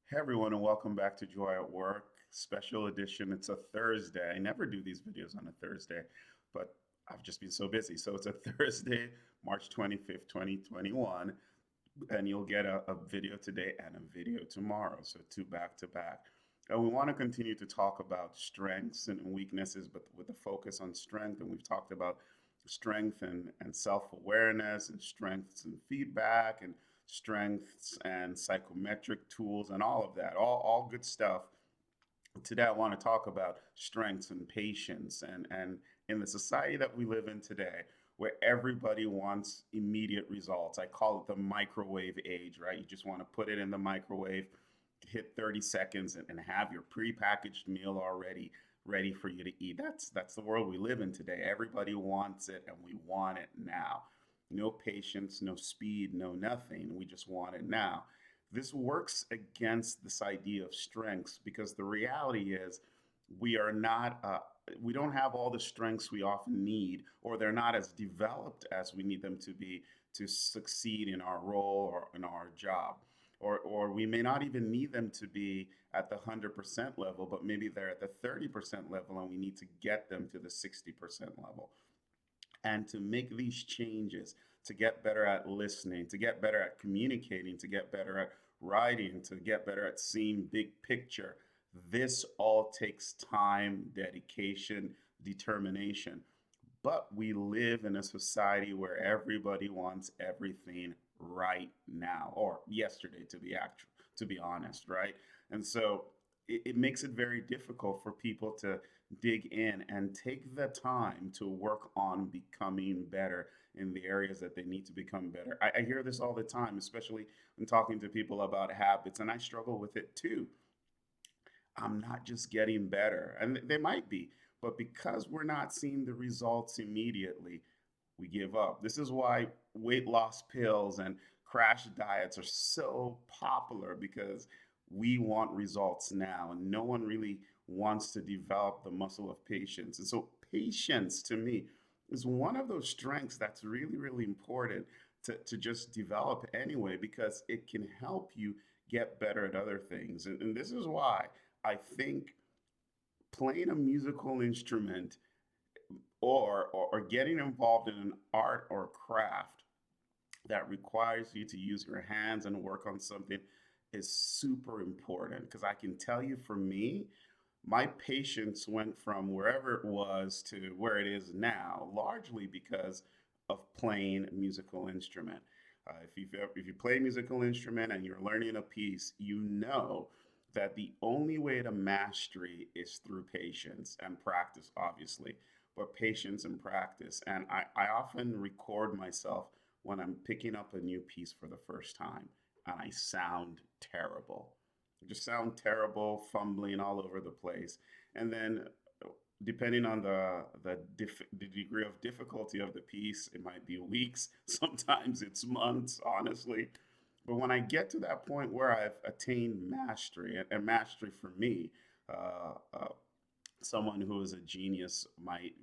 Hey everyone, and welcome back to Joy at Work special edition. It's a Thursday. I never do these videos on a Thursday, but I've just been so busy. So it's a Thursday, March 25th, 2021, and you'll get a video today and a video tomorrow. So two back to back. And we want to continue to talk about strengths and weaknesses, but with a focus on strength. And we've talked about strength and self-awareness and strengths and feedback and strengths and psychometric tools and all of that, all good stuff. Today, I want to talk about strengths and patience. And in the society that we live in today, where everybody wants immediate results, I call it the microwave age, right? You just want to put it in the microwave, hit 30 seconds, and have your prepackaged meal already ready for you to eat. That's the world we live in today. Everybody wants it, and we want it now. No patience, no speed, no nothing. We just want it now. This works against this idea of strengths because the reality is we are not we don't have all the strengths we often need, or they're not as developed as we need them to be to succeed in our role or in our job. Or we may not even need them to be at the 100% level, but maybe they're at the 30% level and we need to get them to the 60% level. And to make these changes, to get better at listening, to get better at communicating, to get better at writing, to get better at seeing big picture, this all takes time, dedication, determination. But we live in a society where everybody wants everything right now or yesterday, to be honest, right? And so it makes it very difficult for people to dig in and take the time to work on becoming better in the areas that they need to become better. I hear this all the time, especially when talking to people about habits, and I struggle with it too. I'm not just getting better. And they might be, but because we're not seeing the results immediately, we give up. This is why weight loss pills and crash diets are so popular because we want results now, and no one really wants to develop the muscle of patience. And so, patience to me is one of those strengths that's really, really important to just develop anyway, because it can help you get better at other things. And this is why I think playing a musical instrument or getting involved in an art or craft that requires you to use your hands and work on something is super important. Because I can tell you, for me, my patience went from wherever it was to where it is now, largely because of playing a musical instrument. If you play a musical instrument and you're learning a piece, you know that the only way to mastery is through patience and practice, obviously, but patience and practice. And I often record myself when I'm picking up a new piece for the first time and I sound terrible. I just sound terrible, fumbling all over the place. And then depending on the degree of difficulty of the piece, it might be weeks, sometimes it's months, honestly. But when I get to that point where I've attained mastery, and mastery for me, uh, uh, someone who is a genius might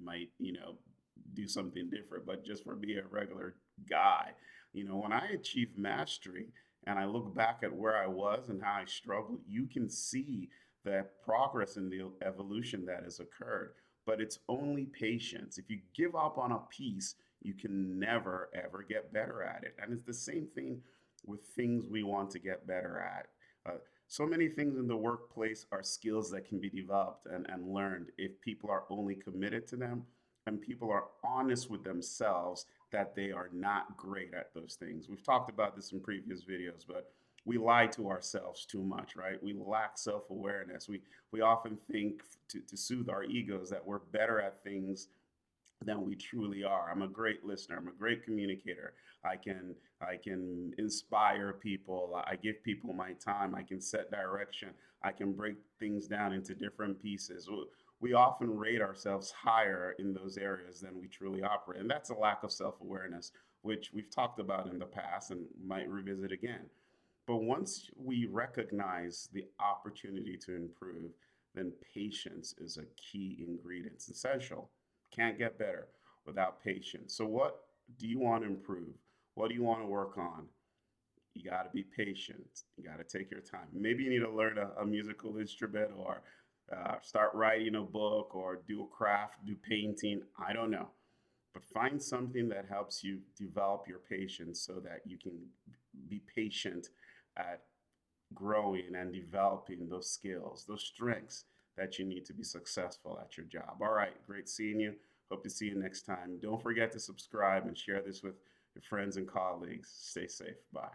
do something different, but just for me, a regular guy, when I achieve mastery and I look back at where I was and how I struggled, you can see the progress and the evolution that has occurred. But it's only patience. If you give up on a piece, you can never ever get better at it. And it's the same thing with things we want to get better at. So many things in the workplace are skills that can be developed and learned if people are only committed to them and people are honest with themselves that they are not great at those things. We've talked about this in previous videos, but we lie to ourselves too much, right? We lack self-awareness. We often think to soothe our egos that we're better at things than we truly are. I'm a great listener. I'm a great communicator. I can inspire people. I give people my time. I can set direction. I can break things down into different pieces. We often rate ourselves higher in those areas than we truly operate. And that's a lack of self-awareness, which we've talked about in the past and might revisit again. But once we recognize the opportunity to improve, then patience is a key ingredient. It's essential. Can't get better without patience. So, what do you want to improve? What do you want to work on? You got to be patient. You got to take your time. Maybe you need to learn a musical instrument or start writing a book or do a craft, do painting. I don't know. But find something that helps you develop your patience so that you can be patient at growing and developing those skills, those strengths that you need to be successful at your job. All right, great seeing you. Hope to see you next time. Don't forget to subscribe and share this with your friends and colleagues. Stay safe. Bye.